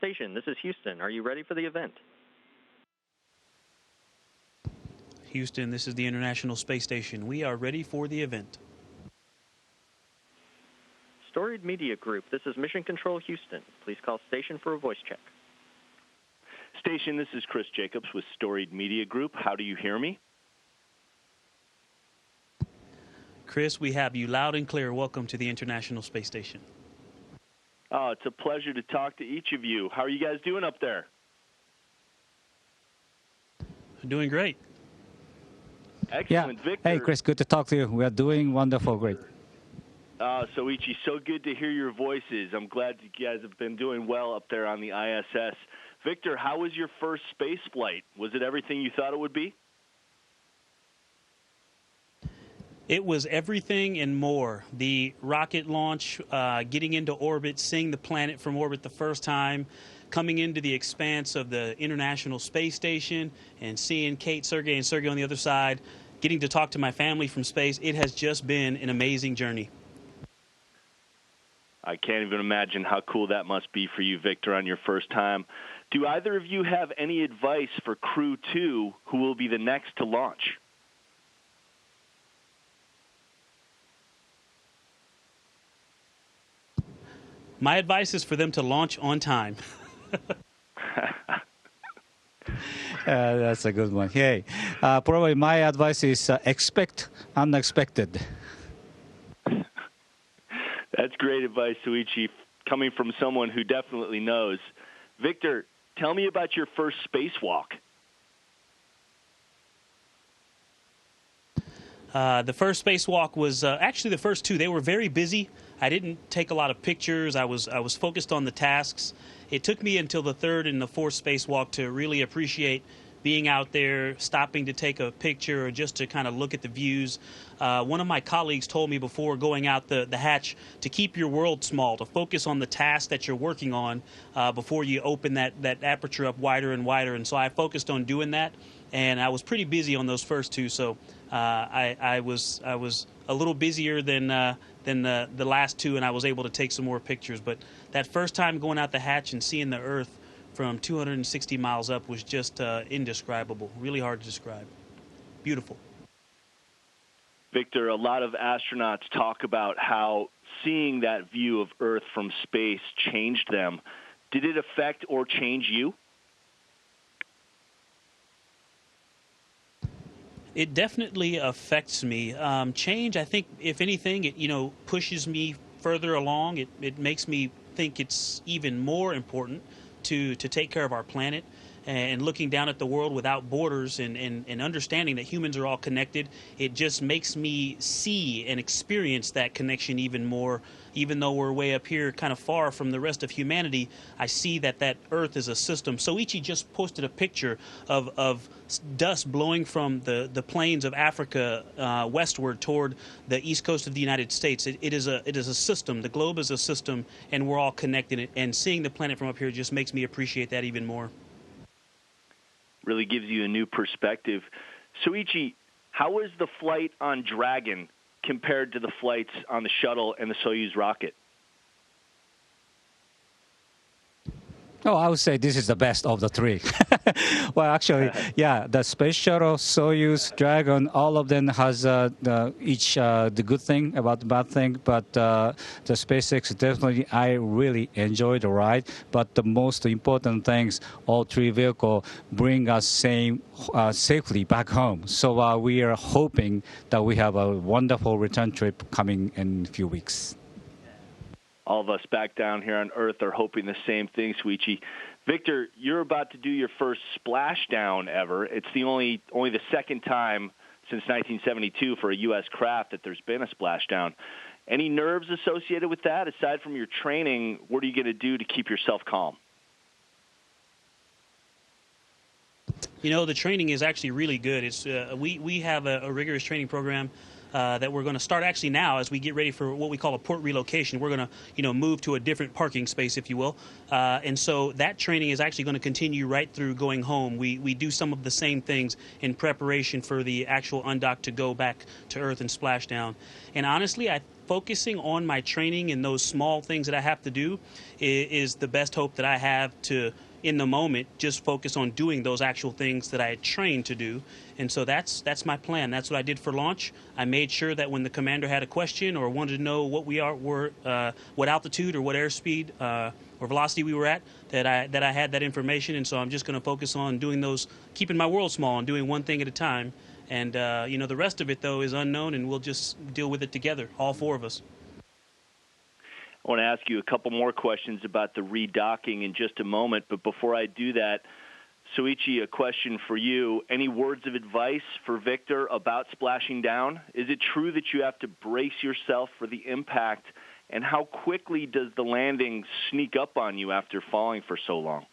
station. This is Houston. Are you ready for the event? Houston, this is the International Space Station. We are ready for the event. Storied Media Group, this is Mission Control Houston. Please call station for a voice check. Station, this is Chris Jacobs with Storied Media Group. How do you hear me? Chris, we have you loud and clear. Welcome to the International Space Station. Oh, it's a pleasure to talk to each of you. How are you guys doing up there? Doing great. Excellent. Yeah. Victor. Hey, Chris, good to talk to you. We are doing wonderful, great. Soichi, so good to hear your voices. I'm glad you guys have been doing well up there on the ISS. Victor, how was your first space flight? Was it everything you thought it would be? It was everything and more. The rocket launch, getting into orbit, seeing the planet from orbit the first time, coming into the expanse of the International Space Station and seeing Kate, Sergey, and Sergey on the other side, getting to talk to my family from space. It has just been an amazing journey. I can't even imagine how cool that must be for you, Victor, on your first time. Do either of you have any advice for Crew 2, who will be the next to launch? My advice is for them to launch on time. That's a good one. Hey, probably my advice is expect unexpected. That's great advice, Soichi, coming from someone who definitely knows. Victor, tell me about your first spacewalk. The first spacewalk was actually the first two. They were very busy. I didn't take a lot of pictures. I was focused on the tasks. It took me until the third and the fourth spacewalk to really appreciate being out there, stopping to take a picture or just to kind of look at the views. One of my colleagues told me before going out the hatch to keep your world small, to focus on the task that you're working on before you open that aperture up wider and wider. And so I focused on doing that, and I was pretty busy on those first two. So I was a little busier than the last two, and I was able to take some more pictures. But that first time going out the hatch and seeing the Earth from 260 miles up was just indescribable, really hard to describe. Beautiful. Victor, a lot of astronauts talk about how seeing that view of Earth from space changed them. Did it affect or change you? It definitely affects me. Change, I think, if anything, it pushes me further along. It makes me think it's even more important to take care of our planet and looking down at the world without borders and understanding that humans are all connected. It just makes me see and experience that connection even more. Even though we're way up here kind of far from the rest of humanity, I see that Earth is a system. Soichi just posted a picture of dust blowing from the plains of Africa westward toward the east coast of the United States. It is a system. The globe is a system, and we're all connected. And seeing the planet from up here just makes me appreciate that even more. Really gives you a new perspective. Soichi, how was the flight on Dragon compared to the flights on the shuttle and the Soyuz rocket? Oh, I would say this is the best of the three. Well, actually, yeah, the space shuttle, Soyuz, Dragon, all of them has each the good thing about the bad thing. But the SpaceX, definitely, I really enjoyed the ride. But the most important things, all three vehicles bring us safely back home. So we are hoping that we have a wonderful return trip coming in a few weeks. All of us back down here on Earth are hoping the same thing, Soichi. Victor, you're about to do your first splashdown ever. It's only the second time since 1972 for a U.S. craft that there's been a splashdown. Any nerves associated with that? Aside from your training, what are you going to do to keep yourself calm? You know, the training is actually really good. It's we have a rigorous training program that we're going to start actually now as we get ready for what we call a port relocation. We're going to move to a different parking space, if you will. And so that training is actually going to continue right through going home. We do some of the same things in preparation for the actual undock to go back to Earth and splash down. And honestly, focusing on my training and those small things that I have to do is the best hope that I have to, in the moment, just focus on doing those actual things that I had trained to do. And so that's my plan. That's what I did for launch. I made sure that when the commander had a question or wanted to know what what altitude or what airspeed or velocity we were at, that I had that information. And so I'm just going to focus on doing those, keeping my world small and doing one thing at a time. And the rest of it, though, is unknown, and we'll just deal with it together, all four of us. I want to ask you a couple more questions about the redocking in just a moment, but before I do that, Soichi, a question for you. Any words of advice for Victor about splashing down? Is it true that you have to brace yourself for the impact, and how quickly does the landing sneak up on you after falling for so long?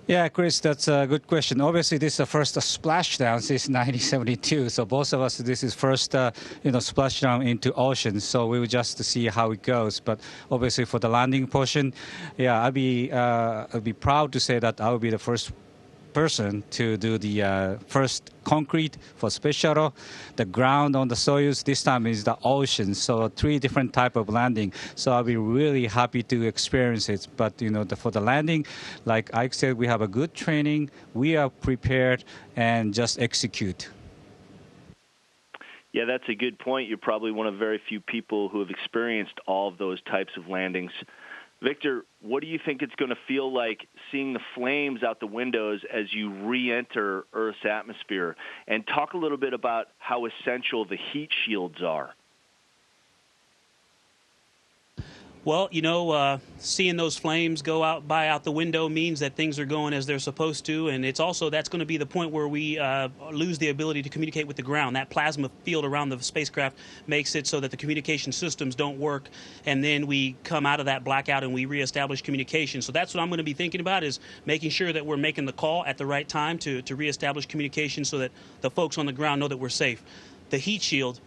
Yeah, Chris, that's a good question. Obviously, this is the first splashdown since 1972. So both of us, this is first, splashdown into ocean. So we will just see how it goes. But obviously, for the landing portion, yeah, I'll be proud to say that I will be the first person to do the first concrete for space shuttle. The ground on the Soyuz this time is the ocean, so 3 different type of landing. So I'll be really happy to experience it. But for the landing, like Ike said, we have a good training. We are prepared and just execute. Yeah, that's a good point. You're probably one of very few people who have experienced all of those types of landings. Victor, what do you think it's going to feel like seeing the flames out the windows as you re-enter Earth's atmosphere? And talk a little bit about how essential the heat shields are. Well, seeing those flames go out the window means that things are going as they're supposed to, and it's also that's going to be the point where we lose the ability to communicate with the ground. That plasma field around the spacecraft makes it so that the communication systems don't work, and then we come out of that blackout and we reestablish communication. So that's what I'm going to be thinking about, is making sure that we're making the call at the right time to reestablish communication so that the folks on the ground know that we're safe. The heat shield,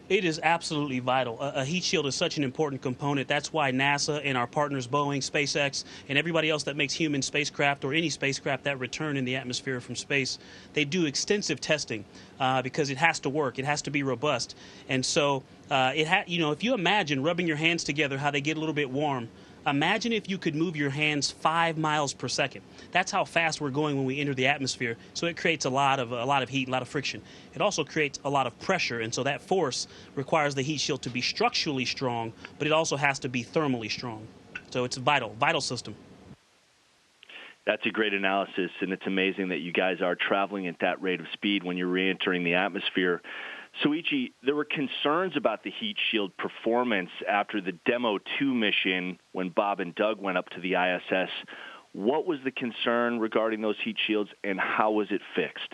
it is absolutely vital. A heat shield is such an important component. That's why NASA and our partners, Boeing, SpaceX, and everybody else that makes human spacecraft or any spacecraft that return in the atmosphere from space, they do extensive testing because it has to work. It has to be robust. And so, if you imagine rubbing your hands together, how they get a little bit warm, imagine if you could move your hands 5 miles per second. That's how fast we're going when we enter the atmosphere. So it creates a lot of heat, a lot of friction. It also creates a lot of pressure, and so that force requires the heat shield to be structurally strong, but it also has to be thermally strong. So it's a vital system. That's a great analysis, and it's amazing that you guys are traveling at that rate of speed when you're re-entering the atmosphere. Soichi, there were concerns about the heat shield performance after the Demo 2 mission when Bob and Doug went up to the ISS. What was the concern regarding those heat shields, and how was it fixed?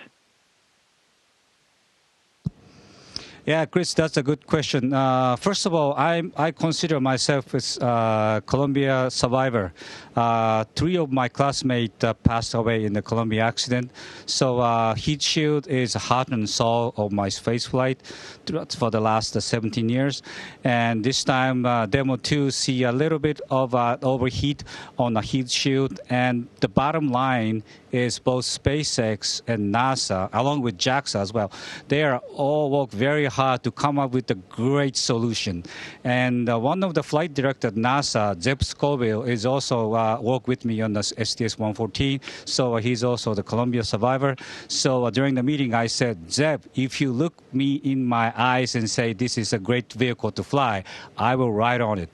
Yeah, Chris, that's a good question. First of all, I consider myself as a Columbia survivor. 3 of my classmates passed away in the Columbia accident. So heat shield is heart and soul of my space flight for the last 17 years. And this time, Demo 2 see a little bit of overheat on the heat shield. And the bottom line is both SpaceX and NASA, along with JAXA as well, they are all work very hard to come up with a great solution. And one of the flight director at NASA, Zeb Scoville, is also work with me on the STS-114. So he's also the Columbia survivor. So during the meeting, I said, Zeb, if you look me in my eyes and say this is a great vehicle to fly, I will ride on it.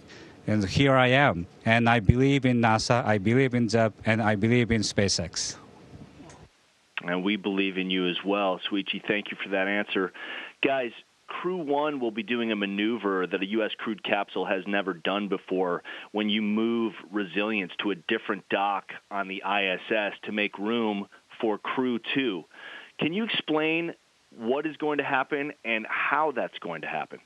And here I am. And I believe in NASA, I believe in Zeb, and I believe in SpaceX. And we believe in you as well. Soichi, thank you for that answer. Guys, Crew 1 will be doing a maneuver that a U.S. crewed capsule has never done before when you move resilience to a different dock on the ISS to make room for Crew 2. Can you explain what is going to happen and how that's going to happen?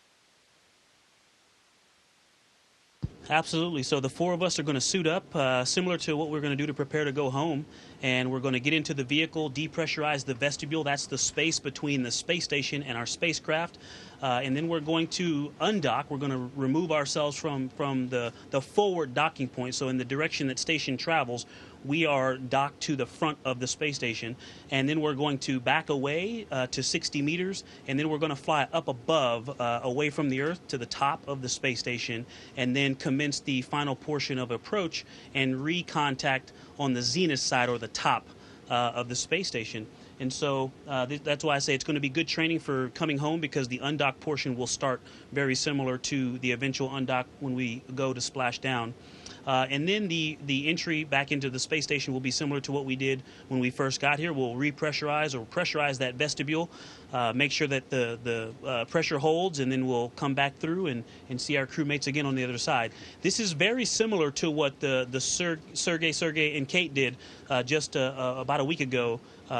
Absolutely. So the four of us are going to suit up, similar to what we're going to do to prepare to go home. And we're going to get into the vehicle, depressurize the vestibule. That's the space between the space station and our spacecraft. And then we're going to undock. We're going to remove ourselves from the forward docking point. So in the direction that station travels, we are docked to the front of the space station. And then we're going to back away to 60 meters. And then we're going to fly up above, away from the Earth to the top of the space station. And then commence the final portion of approach and recontact on the zenith side, or the top of the space station. And so that's why I say it's going to be good training for coming home, because the undock portion will start very similar to the eventual undock when we go to splash down. And then the entry back into the space station will be similar to what we did when we first got here. We'll repressurize or pressurize that vestibule, make sure that the pressure holds, and then we'll come back through and see our crewmates again on the other side. This is very similar to what the Sergey, and Kate did just about a week ago.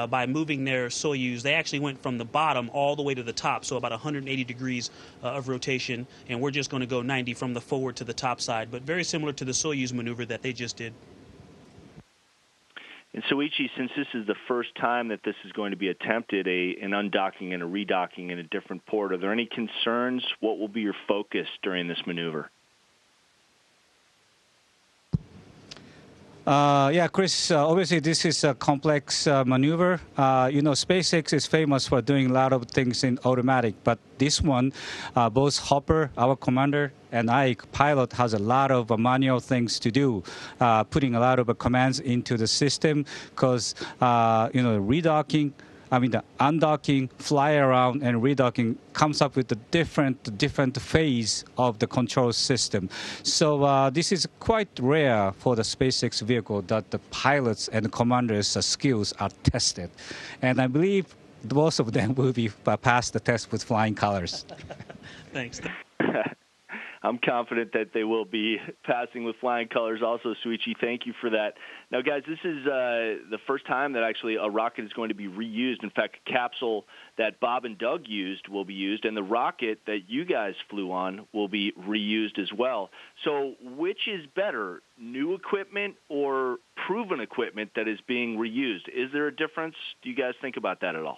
By moving their Soyuz. They actually went from the bottom all the way to the top, so about 180 degrees of rotation, and we're just going to go 90 from the forward to the top side, but very similar to the Soyuz maneuver that they just did. And Soichi, since this is the first time that this is going to be attempted, an undocking and a redocking in a different port, are there any concerns? What will be your focus during this maneuver? Yeah, Chris, obviously this is a complex maneuver. SpaceX is famous for doing a lot of things in automatic, but this one, both Hopper, our commander, and I, pilot, has a lot of manual things to do, putting a lot of commands into the system, because, redocking, the undocking, fly around, and redocking comes up with a different phase of the control system. So this is quite rare for the SpaceX vehicle that the pilots and commanders' skills are tested. And I believe most of them will be pass the test with flying colors. Thanks. I'm confident that they will be passing with flying colors also, Soichi. Thank you for that. Now, guys, this is the first time that actually a rocket is going to be reused. In fact, a capsule that Bob and Doug used will be used, and the rocket that you guys flew on will be reused as well. So which is better, new equipment or proven equipment that is being reused? Is there a difference? Do you guys think about that at all?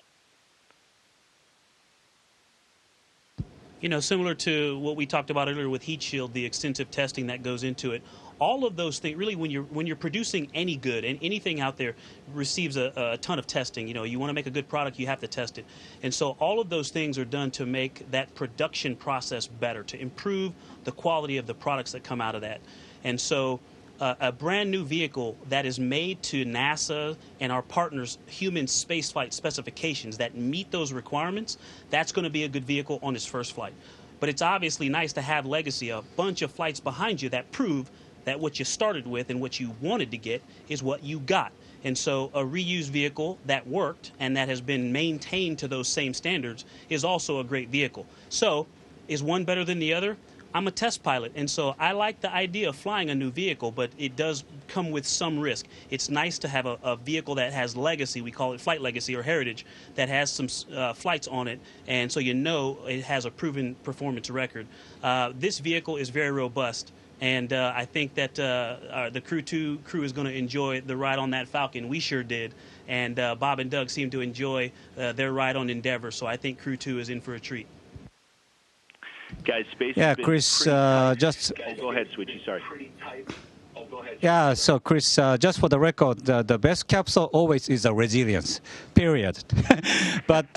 Similar to what we talked about earlier with heat shield, the extensive testing that goes into it. All of those things, really, when you're producing any good, and anything out there receives a ton of testing. You want to make a good product, you have to test it. And so all of those things are done to make that production process better, to improve the quality of the products that come out of that. And so a brand new vehicle that is made to NASA and our partners' human spaceflight specifications that meet those requirements, that's going to be a good vehicle on its first flight. But it's obviously nice to have legacy, a bunch of flights behind you that prove that what you started with and what you wanted to get is what you got. And so a reused vehicle that worked and that has been maintained to those same standards is also a great vehicle. So is one better than the other? I'm a test pilot, and so I like the idea of flying a new vehicle, but it does come with some risk. It's nice to have a vehicle that has legacy, we call it flight legacy or heritage, that has some flights on it, and so it has a proven performance record. This vehicle is very robust, and I think that the crew is going to enjoy the ride on that Falcon. We sure did, and Bob and Doug seem to enjoy their ride on Endeavour, so I think Crew 2 is in for a treat. Guys, space. Yeah, Chris, just. Oh, go ahead, Soichi. Sorry. Yeah, so Chris, just for the record, the best capsule always is a resilience, period. But,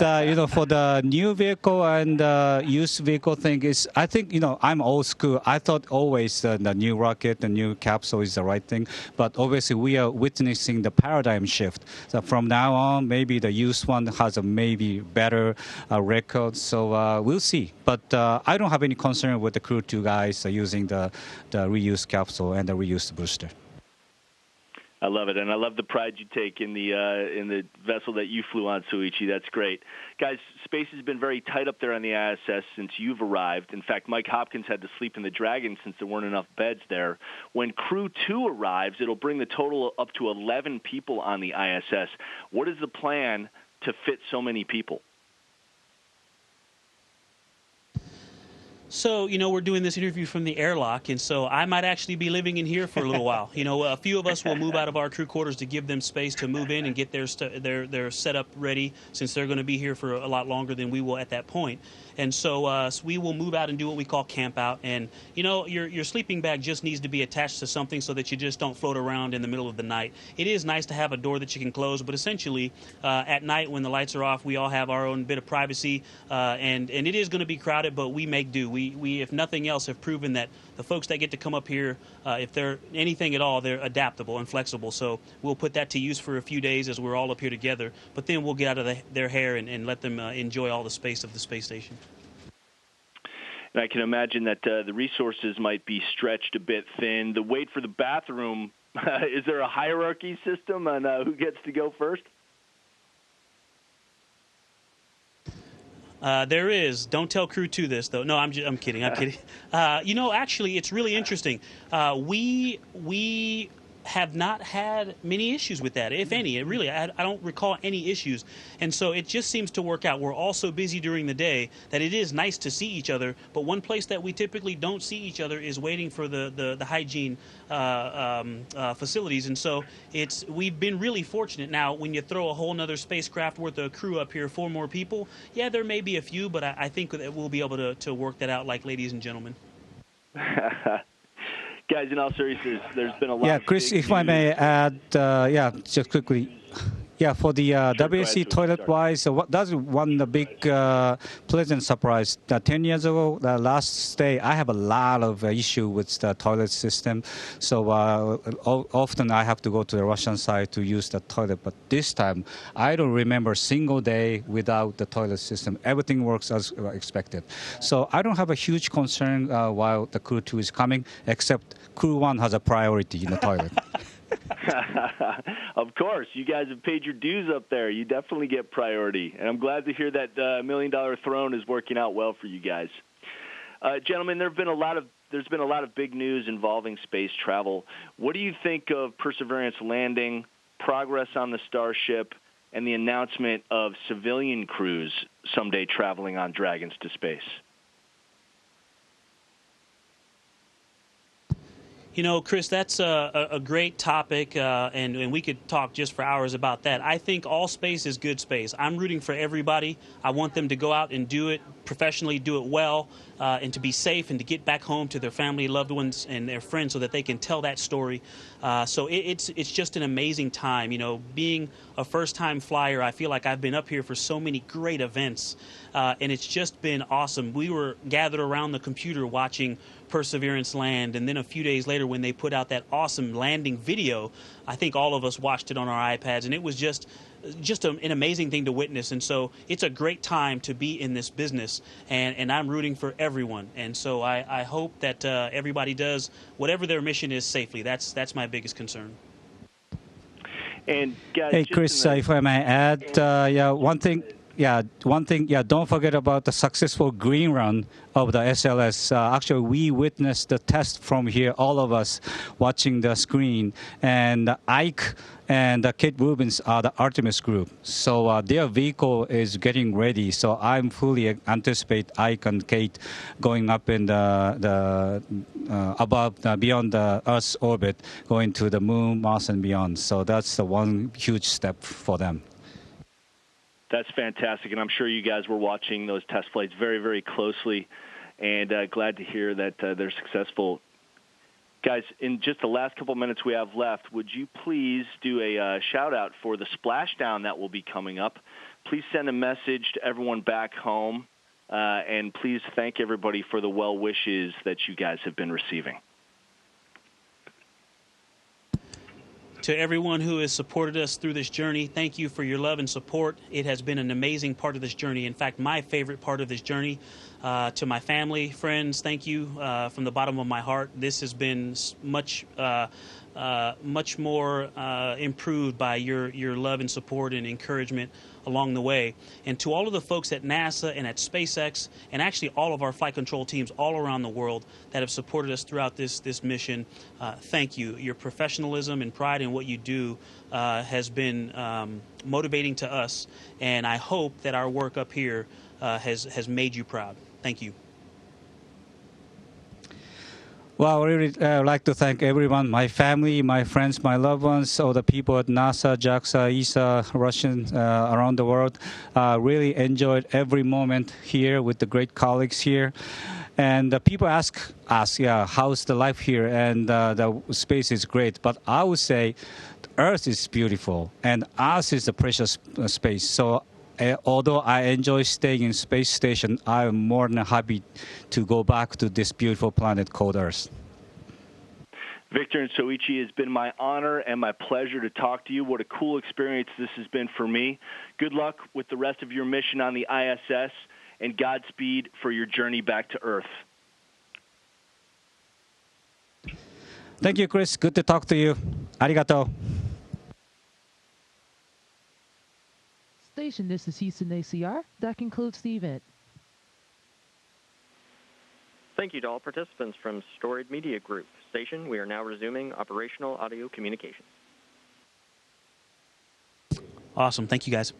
for the new vehicle and used vehicle thing is, I think, I'm old school. I thought always the new rocket, the new capsule is the right thing. But obviously we are witnessing the paradigm shift. So from now on, maybe the used one has a maybe better record. So we'll see. But I don't have any concern with the Crew 2 guys using the reused capsule and the reused booster. I love it, and I love the pride you take in the vessel that you flew on, Soichi. That's great. Guys, space has been very tight up there on the ISS since you've arrived. In fact, Mike Hopkins had to sleep in the Dragon since there weren't enough beds there. When Crew 2 arrives, it'll bring the total up to 11 people on the ISS. What is the plan to fit so many people? So, we're doing this interview from the airlock, and so I might actually be living in here for a little while. A few of us will move out of our crew quarters to give them space to move in and get their setup ready, since they're going to be here for a lot longer than we will at that point. And so we will move out and do what we call camp out. And, your sleeping bag just needs to be attached to something so that you just don't float around in the middle of the night. It is nice to have a door that you can close, but essentially at night when the lights are off, we all have our own bit of privacy, and it is going to be crowded, but we make do. We, if nothing else, have proven that the folks that get to come up here, if they're anything at all, they're adaptable and flexible. So we'll put that to use for a few days as we're all up here together, but then we'll get out of their hair and let them enjoy all the space of the space station. And I can imagine that the resources might be stretched a bit thin. The wait for the bathroom, is there a hierarchy system on who gets to go first? There is. Don't tell Crew 2 this, though. No, I'm kidding. I'm kidding. Actually, it's really interesting. We have not had many issues with that, if any. I don't recall any issues. And so it just seems to work out. We're all so busy during the day that it is nice to see each other, but one place that we typically don't see each other is waiting for the hygiene facilities. And so we've been really fortunate. Now, when you throw a whole nother spacecraft worth of crew up here, 4 more people, yeah, there may be a few, but I think that we'll be able to work that out like ladies and gentlemen. Guys, in all seriousness, there's been a lot. Yeah, Chris, if I may add, just quickly. Yeah, for the WC toilet-wise, that's one big pleasant surprise. 10 years ago, the last stay, I have a lot of issue with the toilet system. So often I have to go to the Russian side to use the toilet. But this time, I don't remember a single day without the toilet system. Everything works as expected. So I don't have a huge concern while the Crew 2 is coming, except Crew 1 has a priority in the toilet. Of course, you guys have paid your dues up there. You definitely get priority, and I'm glad to hear that $1 million throne is working out well for you guys. Gentlemen, there's been a lot of big news involving space travel. What do you think of Perseverance landing, progress on the Starship, and the announcement of civilian crews someday traveling on Dragons to space? Chris, that's a great topic, and we could talk just for hours about that. I think all space is good space. I'm rooting for everybody. I want them to go out and do it professionally, do it well, and to be safe and to get back home to their family, loved ones, and their friends so that they can tell that story. So it's just an amazing time. Being a first-time flyer, I feel like I've been up here for so many great events, and it's just been awesome. We were gathered around the computer watching Perseverance land, and then a few days later when they put out that awesome landing video, I think all of us watched it on our iPads, and it was just an amazing thing to witness. And so it's a great time to be in this business, and I'm rooting for everyone. And so I hope that everybody does whatever their mission is safely. That's my biggest concern. And guys, hey, Chris, if I may add, one thing, don't forget about the successful green run of the SLS. Actually, we witnessed the test from here, all of us watching the screen. And Ike and Kate Rubins are the Artemis group. So their vehicle is getting ready. So I'm fully anticipate Ike and Kate going up in the beyond the Earth's orbit, going to the moon, Mars, and beyond. So that's the one huge step for them. That's fantastic, and I'm sure you guys were watching those test flights very, very closely, and glad to hear that they're successful. Guys, in just the last couple minutes we have left, would you please do a shout-out for the splashdown that will be coming up? Please send a message to everyone back home, and please thank everybody for the well wishes that you guys have been receiving. To everyone who has supported us through this journey, thank you for your love and support. It has been an amazing part of this journey. In fact, my favorite part of this journey. To my family, friends, thank you from the bottom of my heart. This has been much more improved by your love and support and encouragement along the way. And to all of the folks at NASA and at SpaceX, and actually all of our flight control teams all around the world that have supported us throughout this mission, thank you. Your professionalism and pride in what you do has been motivating to us, and I hope that our work up here has made you proud. Thank you. Well, I really like to thank everyone, my family, my friends, my loved ones, all the people at NASA, JAXA, ESA, Russian around the world. Really enjoyed every moment here with the great colleagues here. And people ask us, yeah, how's the life here? And the space is great. But I would say Earth is beautiful, and us is the precious space. So although I enjoy staying in space station, I am more than happy to go back to this beautiful planet called Earth. Victor and Soichi, it's been my honor and my pleasure to talk to you. What a cool experience this has been for me. Good luck with the rest of your mission on the ISS, and Godspeed for your journey back to Earth. Thank you, Chris. Good to talk to you. Arigato. Station, this is Houston ACR. That concludes the event. Thank you to all participants from Storied Media Group. Station, we are now resuming operational audio communications. Awesome. Thank you, guys.